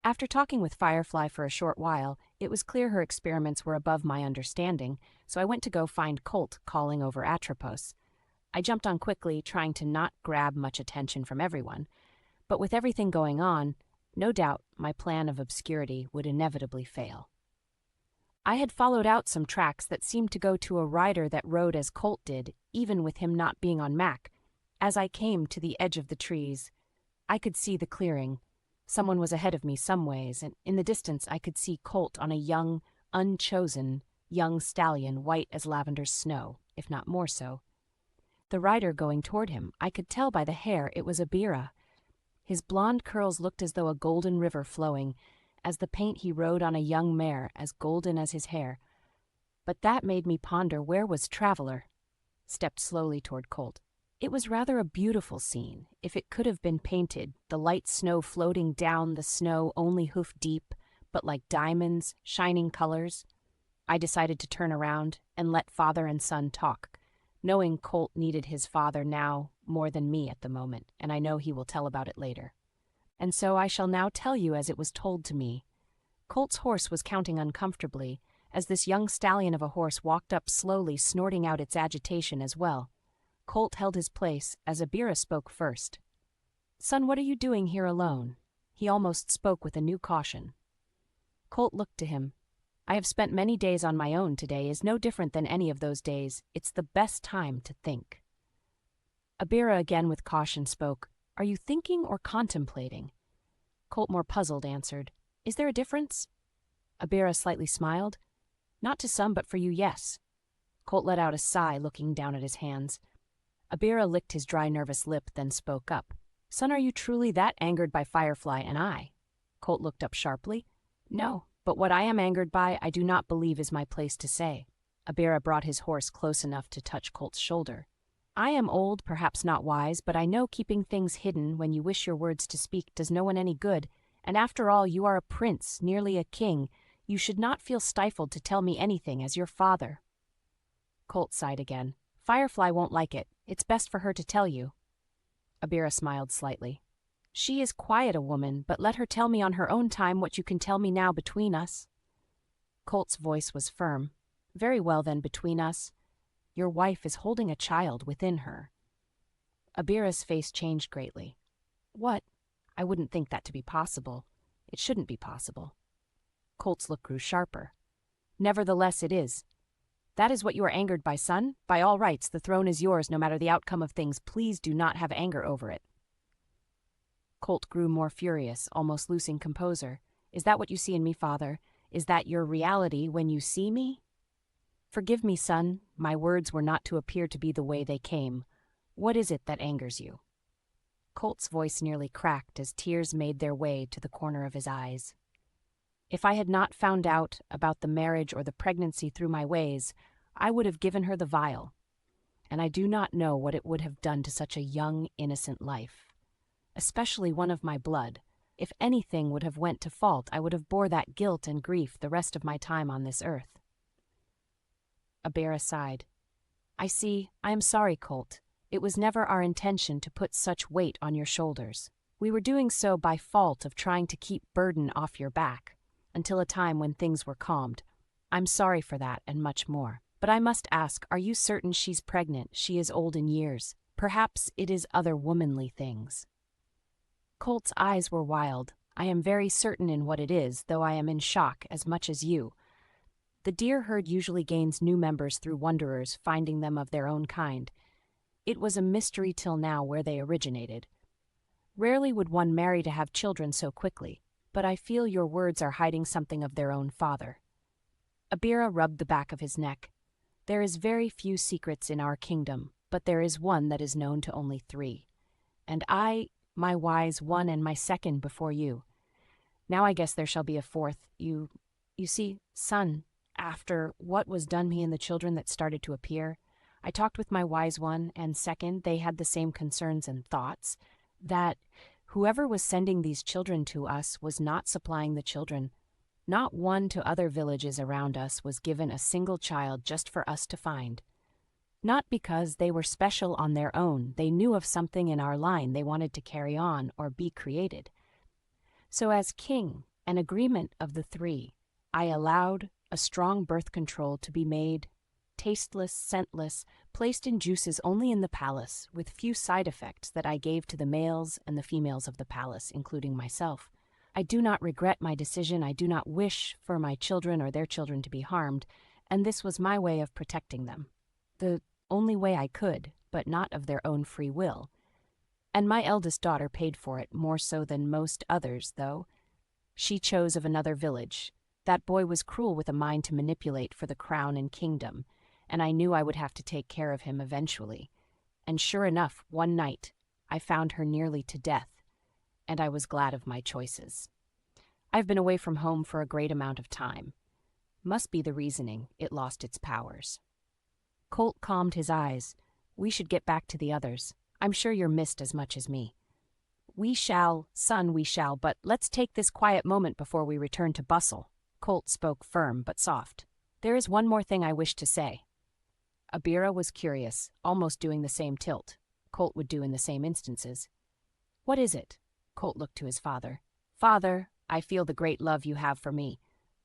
After talking with Firefly for a short while, it was clear her experiments were above my understanding, so I went to go find Colt calling over Atropos. I jumped on quickly, trying to not grab much attention from everyone. But with everything going on, no doubt my plan of obscurity would inevitably fail. I had followed out some tracks that seemed to go to a rider that rode as Colt did, even with him not being on Mac. As I came to the edge of the trees, I could see the clearing. Someone was ahead of me some ways, and in the distance I could see Colt on a young, unchosen, young stallion white as lavender's snow, if not more so. The rider going toward him, I could tell by the hair it was Abira. His blonde curls looked as though a golden river flowing, as the paint he rode on a young mare as golden as his hair. But that made me ponder where was Traveler. Stepped slowly toward Colt. It was rather a beautiful scene, if it could have been painted, the light snow floating down the snow only hoof deep, but like diamonds, shining colors. I decided to turn around and let father and son talk, knowing Colt needed his father now more than me at the moment, and I know he will tell about it later. And so I shall now tell you as it was told to me. Colt's horse was counting uncomfortably, as this young stallion of a horse walked up slowly, snorting out its agitation as well. Colt held his place as Abira spoke first. "Son, what are you doing here alone?" He almost spoke with a new caution. Colt looked to him. "I have spent many days on my own. Today is no different than any of those days. It's the best time to think." Abira again with caution spoke. "Are you thinking or contemplating?" Colt, more puzzled, answered. "Is there a difference?" Abira slightly smiled. "Not to some, but for you, yes." Colt let out a sigh, looking down at his hands. Abira licked his dry, nervous lip, then spoke up. "Son, are you truly that angered by Firefly and I?" Colt looked up sharply. "No, but what I am angered by, I do not believe is my place to say." Abira brought his horse close enough to touch Colt's shoulder. "I am old, perhaps not wise, but I know keeping things hidden when you wish your words to speak does no one any good, and after all you are a prince, nearly a king. You should not feel stifled to tell me anything as your father." Colt sighed again. "Firefly won't like it. It's best for her to tell you." Abira smiled slightly. "She is quiet a woman, but let her tell me on her own time what you can tell me now between us." Colt's voice was firm. "Very well then, between us. Your wife is holding a child within her." Abira's face changed greatly. "What? I wouldn't think that to be possible. It shouldn't be possible." Colt's look grew sharper. "Nevertheless it is. That is what you are angered by, son? By all rights, the throne is yours no matter the outcome of things. Please do not have anger over it." Colt grew more furious, almost losing composure. "Is that what you see in me, father? Is that your reality when you see me?" "Forgive me, son. My words were not to appear to be the way they came. What is it that angers you?" Colt's voice nearly cracked as tears made their way to the corner of his eyes. "If I had not found out about the marriage or the pregnancy through my ways, I would have given her the vial. And I do not know what it would have done to such a young, innocent life. Especially one of my blood. If anything would have went to fault, I would have bore that guilt and grief the rest of my time on this earth." Abira sighed. "I see. I am sorry, Colt. It was never our intention to put such weight on your shoulders. We were doing so by fault of trying to keep burden off your back, until a time when things were calmed. I'm sorry for that and much more. But I must ask, are you certain she's pregnant? She is old in years. Perhaps it is other womanly things." Colt's eyes were wild. "I am very certain in what it is, though I am in shock as much as you. The deer herd usually gains new members through wanderers, finding them of their own kind. It was a mystery till now where they originated. Rarely would one marry to have children so quickly, but I feel your words are hiding something of their own father." Abira rubbed the back of his neck. "There is very few secrets in our kingdom, but there is one that is known to only 3. And I, my wise one and my second before you. Now I guess there shall be a 4th. You see, son, after what was done me and the children that started to appear, I talked with my wise one and second. They had the same concerns and thoughts, that whoever was sending these children to us was not supplying the children. Not one to other villages around us was given a single child just for us to find. Not because they were special on their own. They knew of something in our line they wanted to carry on or be created. So as king, An agreement of the three. I allowed a strong birth control to be made, tasteless, scentless, placed in juices only in the palace, with few side effects that I gave to the males and the females of the palace, including myself. I do not regret my decision. I do not wish for my children or their children to be harmed, and this was my way of protecting them. The only way I could, but not of their own free will. And my eldest daughter paid for it, more so than most others, though. She chose of another village. That boy was cruel, with a mind to manipulate for the crown and kingdom, and I knew I would have to take care of him eventually. And sure enough, one night, I found her nearly to death, and I was glad of my choices. I've been away from home for a great amount of time. Must be the reasoning, it lost its powers. Colt calmed his eyes. We should get back to the others. I'm sure you're missed as much as me. We shall, son, we shall, but let's take this quiet moment before we return to bustle. Colt spoke firm but soft. There is one more thing I wish to say. Abira was curious, almost doing the same tilt Colt would do in the same instances. What is it? Colt looked to his father. Father, I feel the great love you have for me,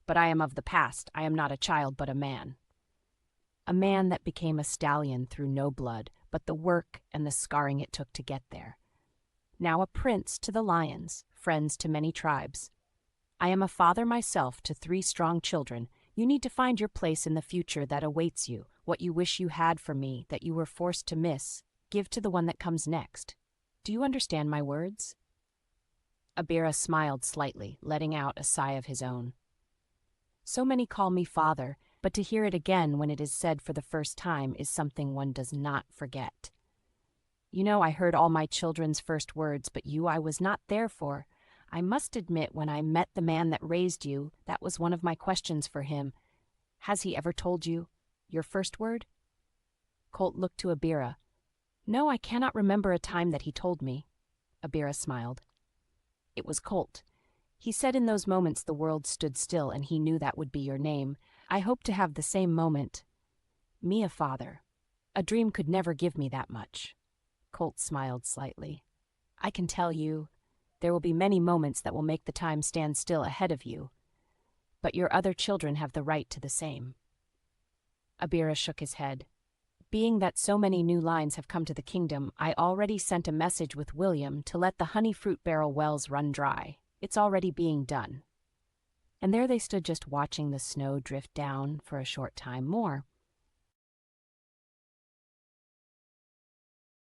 but I am of the past. I am not a child, but a man. A man that became a stallion through no blood, but the work and the scarring it took to get there. Now a prince to the lions, friends to many tribes. I am a father myself to 3 strong children. You need to find your place in the future that awaits you. What you wish you had from me that you were forced to miss, give to the one that comes next. Do you understand my words? Abira smiled slightly, letting out a sigh of his own. So many call me father, but to hear it again when it is said for the first time is something one does not forget. You know, I heard all my children's first words, but you I was not there for. I must admit, when I met the man that raised you, that was one of my questions for him. Has he ever told you your first word? Colt looked to Abira. No, I cannot remember a time that he told me. Abira smiled. It was Colt. He said in those moments the world stood still, and he knew that would be your name. I hope to have the same moment. Me a father. A dream could never give me that much. Colt smiled slightly. I can tell you, there will be many moments that will make the time stand still ahead of you. But your other children have the right to the same. Abira shook his head. Being that so many new lines have come to the kingdom, I already sent a message with William to let the honey fruit barrel wells run dry. It's already being done. And there they stood, just watching the snow drift down for a short time more.